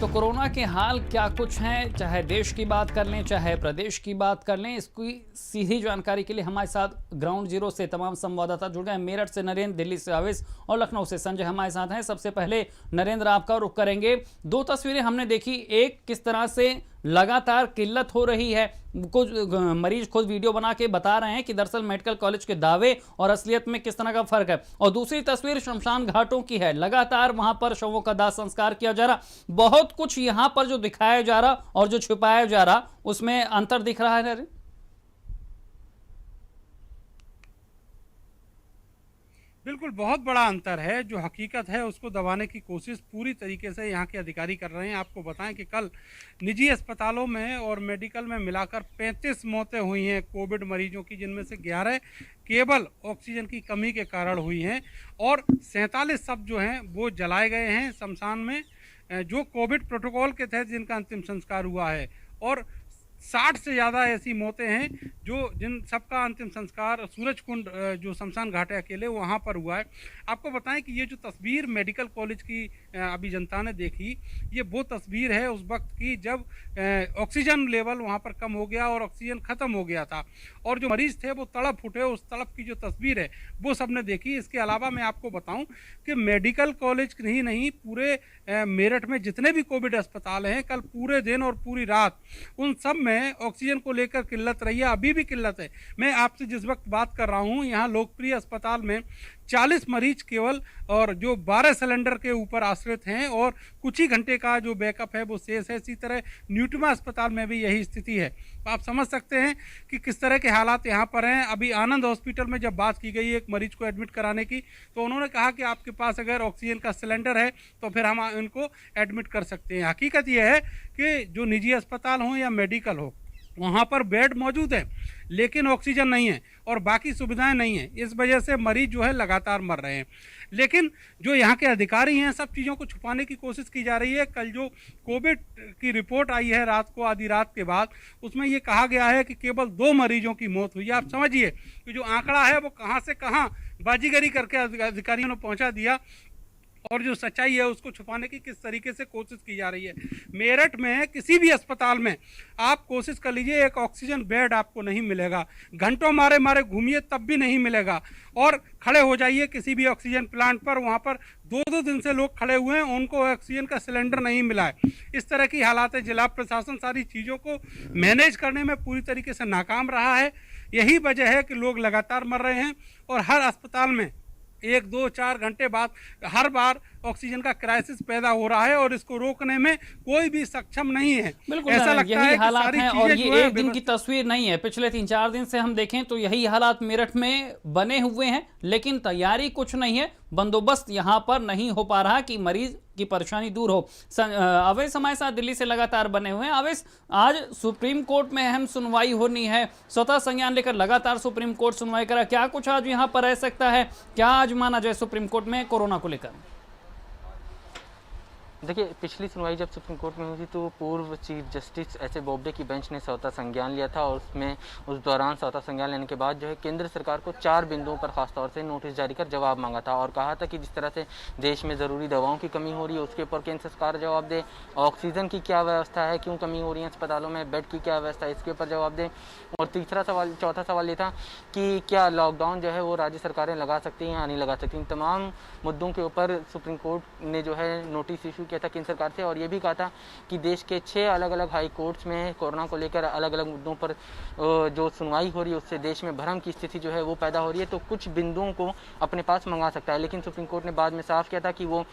तो कोरोना के हाल क्या कुछ हैं, चाहे देश की बात कर लें चाहे प्रदेश की बात कर लें, इसकी सीधी जानकारी के लिए हमारे साथ ग्राउंड जीरो से तमाम संवाददाता जुड़ गए हैं। मेरठ से नरेंद्र, दिल्ली से आवेश और लखनऊ से संजय हमारे साथ हैं। सबसे पहले नरेंद्र, आपका रुख करेंगे। दो तस्वीरें हमने देखी, एक किस तरह से लगातार किल्लत हो रही है, कुछ मरीज खुद वीडियो बना के बता रहे हैं कि दरअसल मेडिकल कॉलेज के दावे और असलियत में किस तरह का फर्क है, और दूसरी तस्वीर शमशान घाटों की है। लगातार वहां पर शवों का दाह संस्कार किया जा रहा, बहुत कुछ यहां पर जो दिखाया जा रहा और जो छुपाया जा रहा उसमें अंतर दिख रहा है। बिल्कुल, बहुत बड़ा अंतर है। जो हकीकत है उसको दबाने की कोशिश पूरी तरीके से यहाँ के अधिकारी कर रहे हैं। आपको बताएं कि कल निजी अस्पतालों में और मेडिकल में मिलाकर 35 मौतें हुई हैं कोविड मरीजों की, जिनमें से 11 केवल ऑक्सीजन की कमी के कारण हुई हैं और 47 शव जो हैं वो जलाए गए हैं शमशान में, जो कोविड प्रोटोकॉल के तहत जिनका अंतिम संस्कार हुआ है। और 60 से ज़्यादा ऐसी मौतें हैं जिन सबका अंतिम संस्कार सूरज कुंड जो शमशान घाट है अकेले वहाँ पर हुआ है। आपको बताएं कि ये जो तस्वीर मेडिकल कॉलेज की अभी जनता ने देखी, ये वो तस्वीर है उस वक्त की जब ऑक्सीजन लेवल वहाँ पर कम हो गया और ऑक्सीजन ख़त्म हो गया था, और जो मरीज़ थे वो तड़प उठे। उस तड़प की जो तस्वीर है वो सबने देखी। इसके अलावा मैं आपको बताऊँ कि मेडिकल कॉलेज ही नहीं, पूरे मेरठ में जितने भी कोविड अस्पताल हैं, कल पूरे दिन और पूरी रात उन सब में ऑक्सीजन को लेकर किल्लत रही है, अभी भी किल्लत है। मैं आपसे जिस वक्त बात कर रहा हूं, यहाँ लोकप्रिय अस्पताल में 40 मरीज केवल और जो 12 सिलेंडर के ऊपर आश्रित हैं और कुछ ही घंटे का जो बैकअप है वो शेष है। इसी तरह न्यूट्रिमा अस्पताल में भी यही स्थिति है। तो आप समझ सकते हैं कि किस तरह के हालात यहाँ पर हैं। अभी आनंद हॉस्पिटल में जब बात की गई एक मरीज को एडमिट कराने की, तो उन्होंने कहा कि आपके पास अगर ऑक्सीजन का सिलेंडर है तो फिर हम इनको एडमिट कर सकते हैं। हकीकत यह है कि जो निजी अस्पताल हो या मेडिकल हो, वहाँ पर बेड मौजूद है लेकिन ऑक्सीजन नहीं है और बाकी सुविधाएं नहीं है। इस वजह से मरीज जो है लगातार मर रहे हैं। लेकिन जो यहाँ के अधिकारी हैं, सब चीज़ों को छुपाने की कोशिश की जा रही है। कल जो कोविड की रिपोर्ट आई है रात को, आधी रात के बाद, उसमें ये कहा गया है कि केवल 2 मरीजों की मौत हुई है। आप समझिए कि जो आंकड़ा है वो कहाँ से कहाँ बाजीगरी करके अधिकारियों ने पहुँचा दिया, और जो सच्चाई है उसको छुपाने की किस तरीके से कोशिश की जा रही है। मेरठ में किसी भी अस्पताल में आप कोशिश कर लीजिए, एक ऑक्सीजन बेड आपको नहीं मिलेगा। घंटों मारे मारे घूमिए तब भी नहीं मिलेगा। और खड़े हो जाइए किसी भी ऑक्सीजन प्लांट पर, वहाँ पर 2-2 दिन से लोग खड़े हुए हैं, उनको ऑक्सीजन का सिलेंडर नहीं मिला है। इस तरह की हालात है। जिला प्रशासन सारी चीज़ों को मैनेज करने में पूरी तरीके से नाकाम रहा है। यही वजह है कि लोग लगातार मर रहे हैं और हर अस्पताल में 1-2-4 घंटे बाद हर बार ऑक्सीजन का क्राइसिस पैदा हो रहा है और इसको रोकने में कोई भी सक्षम नहीं है। बिल्कुल, ऐसा लगता यही है हालात हैं और ये एक दिन की व्यवस्था तस्वीर नहीं है। पिछले 3-4 दिन से हम देखें तो यही हालात मेरठ में बने हुए हैं, लेकिन तैयारी कुछ नहीं है, बंदोबस्त यहां पर नहीं हो पा रहा कि मरीज की परेशानी दूर हो। अवैस हमारे साथ दिल्ली से लगातार बने हुए हैं। अवैस, आज सुप्रीम कोर्ट में अहम सुनवाई होनी है, स्वतः संज्ञान लेकर लगातार सुप्रीम कोर्ट सुनवाई करा, क्या कुछ आज यहां पर रह सकता है, क्या आज माना जाए सुप्रीम कोर्ट में कोरोना को लेकर? देखिए, पिछली सुनवाई जब सुप्रीम कोर्ट में हुई थी तो पूर्व चीफ जस्टिस एस.ए. बोबडे की बेंच ने स्वतः संज्ञान लिया था और उसमें उस दौरान स्वतः संज्ञान लेने के बाद जो है केंद्र सरकार को 4 बिंदुओं पर खासतौर से नोटिस जारी कर जवाब मांगा था और कहा था कि जिस तरह से देश में ज़रूरी दवाओं की कमी हो रही है उसके ऊपर केंद्र सरकार जवाब दे, ऑक्सीजन की क्या व्यवस्था है, क्यों कमी हो रही है अस्पतालों में, बेड की क्या व्यवस्था है, इसके ऊपर जवाब दे। और चौथा सवाल ये था कि क्या लॉकडाउन जो है वो राज्य सरकारें लगा सकती हैं या नहीं लगा सकती। इन तमाम मुद्दों के ऊपर सुप्रीम कोर्ट ने जो है नोटिस इशू किया था केंद्र सरकार से और ये भी कहा था कि देश के 6 अलग अलग हाई कोर्ट्स में कोरोना को लेकर अलग अलग मुद्दों पर जो सुनवाई हो रही है उससे देश में भ्रम की स्थिति जो है वो पैदा हो रही है, तो कुछ बिंदुओं को अपने पास मंगा सकता है। लेकिन सुप्रीम कोर्ट ने बाद में साफ किया था कि वो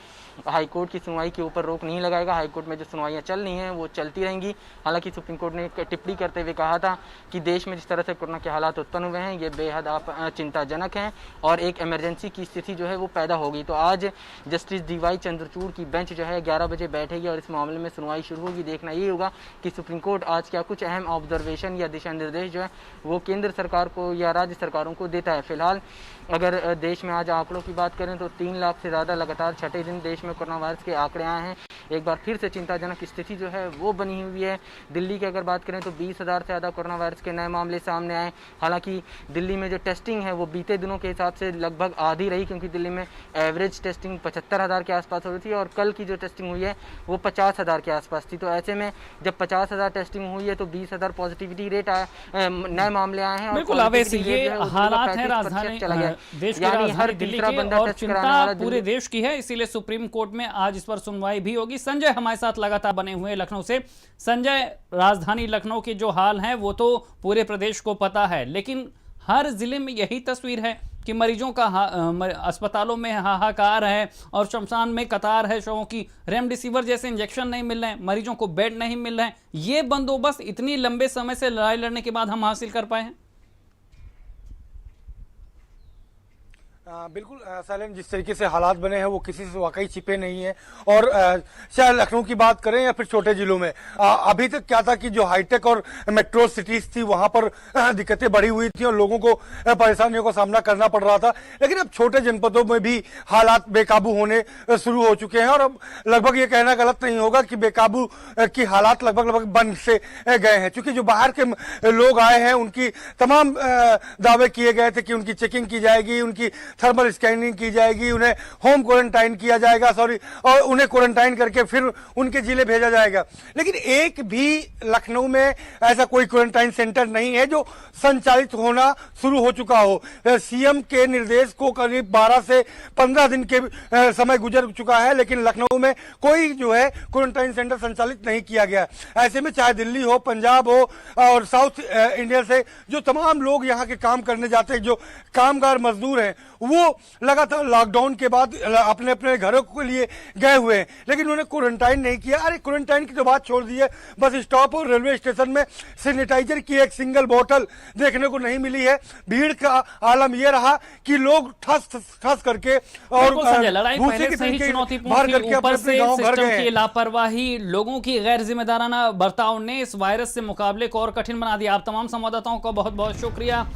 हाई कोर्ट की सुनवाई के ऊपर रोक नहीं लगाएगा। हाई कोर्ट में जो सुनवाइयाँ चल रही हैं वो चलती रहेंगी। हालांकि सुप्रीम कोर्ट ने टिप्पणी करते हुए कहा था कि देश में जिस तरह से कोरोना के हालात उत्पन्न हुए हैं ये बेहद चिंताजनक हैं और एक इमरजेंसी की स्थिति जो है वो पैदा होगी। तो आज जस्टिस डी.वाई. चंद्रचूड़ की बेंच जो है 11 बजे बैठेगी और इस मामले में सुनवाई शुरू होगी। देखना ये होगा कि सुप्रीम कोर्ट आज क्या कुछ अहम ऑब्जर्वेशन या दिशा निर्देश जो है वो केंद्र सरकार को या राज्य सरकारों को देता है। फिलहाल अगर देश में आज आंकड़ों की बात करें तो 3 लाख से ज़्यादा लगातार छठे दिन देश में कोरोना वायरस के आंकड़े आए हैं। एक बार फिर से चिंताजनक स्थिति जो है वो बनी हुई है। दिल्ली की अगर बात करें तो 20,000 से ज़्यादा कोरोना वायरस के नए मामले सामने आए। हालांकि दिल्ली में जो टेस्टिंग है वो बीते दिनों के हिसाब से लगभग आधी रही, क्योंकि दिल्ली में एवरेज टेस्टिंग 75,000 के आसपास हो रही थी और कल की जो टेस्टिंग हुई है वो 50,000 के आसपास थी। तो ऐसे में जब 50,000 टेस्टिंग हुई है तो 20,000 पॉजिटिविटी रेट आए, नए मामले आए हैं। बिल्कुल अवैस, ये हालात है राजधानी देश की राजधानी दिल्ली के, और चिंता पूरे देश की है, इसीलिए सुप्रीम कोर्ट में आज इस पर सुनवाई भी होगी। संजय हमारे साथ लगातार बने हुए हैं लखनऊ से। संजय, राजधानी लखनऊ के जो हाल हैं वो तो पूरे प्रदेश को पता है, लेकिन हर जिले में यही तस्वीर है कि मरीजों का अस्पतालों में हाहाकार है और शमशान में कतार है शवों की। रेमडेसिविर जैसे इंजेक्शन नहीं मिल रहे हैं, मरीजों को बेड नहीं मिल रहे हैं। ये बंदोबस्त इतनी लंबे समय से लड़ाई लड़ने के बाद हम हासिल कर पाए हैं? बिल्कुल सैलेम, जिस तरीके से हालात बने हैं वो किसी से वाकई छिपे नहीं है। और चाहे लखनऊ की बात करें या फिर छोटे जिलों में, अभी तक क्या था कि जो हाईटेक और मेट्रो सिटीज थी वहां पर दिक्कतें बढ़ी हुई थी और लोगों को परेशानियों का सामना करना पड़ रहा था। लेकिन अब छोटे जनपदों में भी हालात बेकाबू होने शुरू हो चुके हैं और अब लगभग ये कहना गलत नहीं होगा कि बेकाबू की हालात लगभग बन से गए हैं। क्योंकि जो बाहर के लोग आए हैं उनकी तमाम दावे किए गए थे कि उनकी चेकिंग की जाएगी, उनकी थर्मल स्कैनिंग की जाएगी, उन्हें होम क्वारंटाइन किया जाएगा, और उन्हें क्वारंटाइन करके फिर उनके जिले भेजा जाएगा। लेकिन एक भी लखनऊ में ऐसा कोई क्वारंटाइन सेंटर नहीं है जो संचालित होना शुरू हो चुका हो। सीएम के निर्देश को करीब 12 से 15 दिन के समय गुजर चुका है, लेकिन लखनऊ में कोई जो है क्वारंटाइन सेंटर संचालित नहीं किया गया। ऐसे में चाहे दिल्ली हो, पंजाब हो और साउथ इंडिया से जो तमाम लोग यहाँ के काम करने जाते हैं, जो कामगार मजदूर हैं, वो लगातार लॉकडाउन के बाद अपने अपने घरों के लिए गए हुए हैं, लेकिन उन्होंने क्वारंटाइन नहीं किया। अरे क्वारंटाइन की तो बात छोड़ दी है, बस स्टॉप और रेलवे स्टेशन में सैनिटाइजर की एक सिंगल बोतल देखने को नहीं मिली है। भीड़ का आलम यह रहा कि लोग ठस करके और लड़ाई पहले से ही चुनौतीपूर्ण थी, ऊपर से सिस्टम की लापरवाही, लोगों की गैर जिम्मेदाराना बर्ताव ने इस वायरस से मुकाबले को और कठिन बना दिया। आप तमाम संवाददाताओं का बहुत बहुत शुक्रिया।